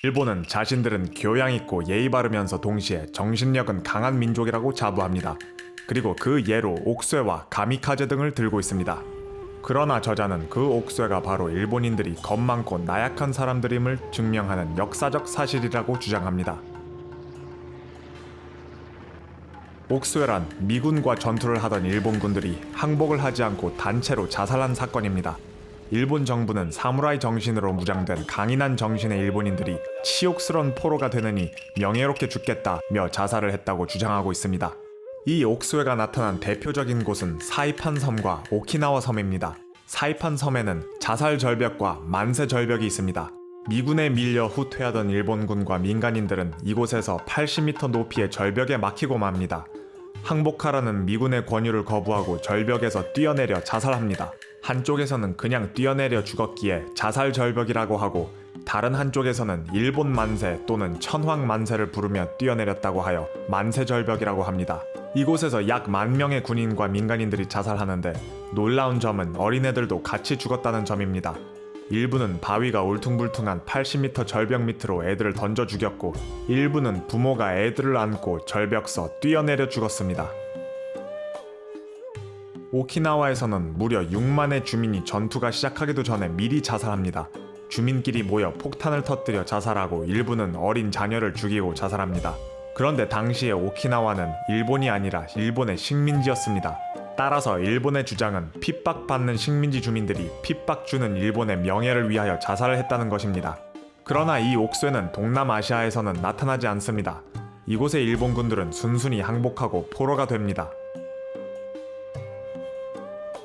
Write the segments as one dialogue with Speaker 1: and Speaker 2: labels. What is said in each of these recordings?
Speaker 1: 일본은 자신들은 교양 있고 예의 바르면서 동시에 정신력은 강한 민족이라고 자부합니다. 그리고 그 예로 옥쇠와 가미카제 등을 들고 있습니다. 그러나 저자는 그 옥쇠가 바로 일본인들이 겁 많고 나약한 사람들임을 증명하는 역사적 사실이라고 주장합니다. 옥쇠란 미군과 전투를 하던 일본군들이 항복을 하지 않고 단체로 자살한 사건입니다. 일본 정부는 사무라이 정신으로 무장된 강인한 정신의 일본인들이 치욕스런 포로가 되느니 명예롭게 죽겠다며 자살을 했다고 주장하고 있습니다. 이 옥쇠가 나타난 대표적인 곳은 사이판 섬과 오키나와 섬입니다. 사이판 섬에는 자살 절벽과 만세 절벽이 있습니다. 미군에 밀려 후퇴하던 일본군과 민간인들은 이곳에서 80m 높이의 절벽에 막히고 맙니다. 항복하라는 미군의 권유를 거부하고 절벽에서 뛰어내려 자살합니다. 한쪽에서는 그냥 뛰어내려 죽었기에 자살 절벽이라고 하고, 다른 한쪽에서는 일본 만세 또는 천황 만세를 부르며 뛰어내렸다고 하여 만세 절벽이라고 합니다. 이곳에서 약 10,000명의 군인과 민간인들이 자살하는데 놀라운 점은 어린애들도 같이 죽었다는 점입니다. 일부는 바위가 울퉁불퉁한 80m 절벽 밑으로 애들을 던져 죽였고, 일부는 부모가 애들을 안고 절벽서 뛰어내려 죽었습니다. 오키나와에서는 무려 6만의 주민이 전투가 시작하기도 전에 미리 자살합니다. 주민끼리 모여 폭탄을 터뜨려 자살하고 일부는 어린 자녀를 죽이고 자살합니다. 그런데 당시의 오키나와는 일본이 아니라 일본의 식민지였습니다. 따라서 일본의 주장은 핍박받는 식민지 주민들이 핍박주는 일본의 명예를 위하여 자살을 했다는 것입니다. 그러나 이 옥쇠는 동남아시아에서는 나타나지 않습니다. 이곳의 일본군들은 순순히 항복하고 포로가 됩니다.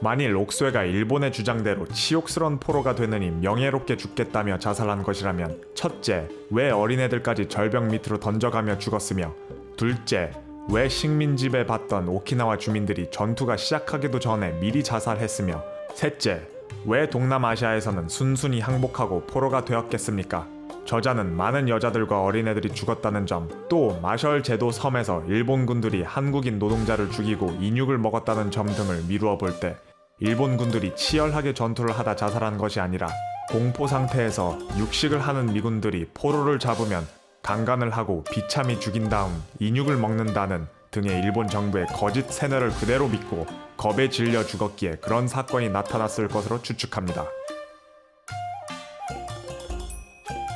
Speaker 1: 만일 옥쇠가 일본의 주장대로 치욕스런 포로가 되느니 명예롭게 죽겠다며 자살한 것이라면, 첫째, 왜 어린애들까지 절벽 밑으로 던져가며 죽었으며, 둘째, 왜 식민지배 받던 오키나와 주민들이 전투가 시작하기도 전에 미리 자살했으며, 셋째, 왜 동남아시아에서는 순순히 항복하고 포로가 되었겠습니까? 저자는 많은 여자들과 어린애들이 죽었다는 점, 또 마셜 제도 섬에서 일본군들이 한국인 노동자를 죽이고 인육을 먹었다는 점 등을 미루어 볼 때, 일본군들이 치열하게 전투를 하다 자살한 것이 아니라 공포 상태에서 육식을 하는 미군들이 포로를 잡으면 강간을 하고 비참히 죽인 다음 인육을 먹는다는 등의 일본 정부의 거짓 세뇌를 그대로 믿고 겁에 질려 죽었기에 그런 사건이 나타났을 것으로 추측합니다.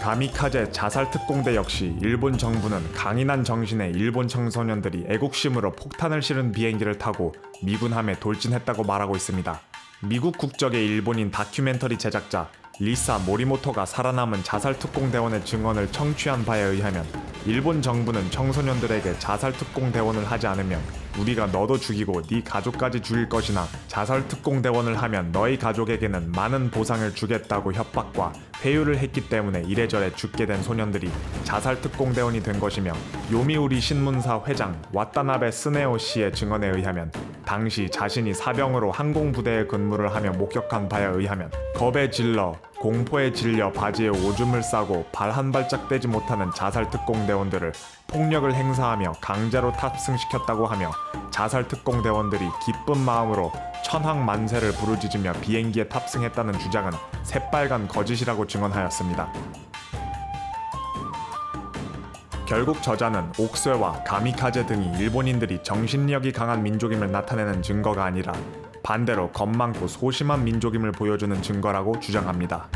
Speaker 1: 가미카제 자살특공대 역시 일본 정부는 강인한 정신의 일본 청소년들이 애국심으로 폭탄을 실은 비행기를 타고 미군함에 돌진했다고 말하고 있습니다. 미국 국적의 일본인 다큐멘터리 제작자 리사 모리모토가 살아남은 자살특공대원의 증언을 청취한 바에 의하면, 일본 정부는 청소년들에게 자살특공대원을 하지 않으면 우리가 너도 죽이고 네 가족까지 죽일 것이나 자살특공대원을 하면 너희 가족에게는 많은 보상을 주겠다고 협박과 회유를 했기 때문에 이래저래 죽게 된 소년들이 자살특공대원이 된 것이며, 요미우리 신문사 회장 와타나베 스네오 씨의 증언에 의하면 당시 자신이 사병으로 항공부대에 근무를 하며 목격한 바에 의하면 겁에 질러 공포에 질려 바지에 오줌을 싸고 발 한 발짝 떼지 못하는 자살특공대원들을 폭력을 행사하며 강제로 탑승시켰다고 하며, 자살특공대원들이 기쁜 마음으로 천황 만세를 부르짖으며 비행기에 탑승했다는 주장은 새빨간 거짓이라고 증언하였습니다. 결국 저자는 옥쇠와 가미카제 등이 일본인들이 정신력이 강한 민족임을 나타내는 증거가 아니라 반대로 겁 많고 소심한 민족임을 보여주는 증거라고 주장합니다.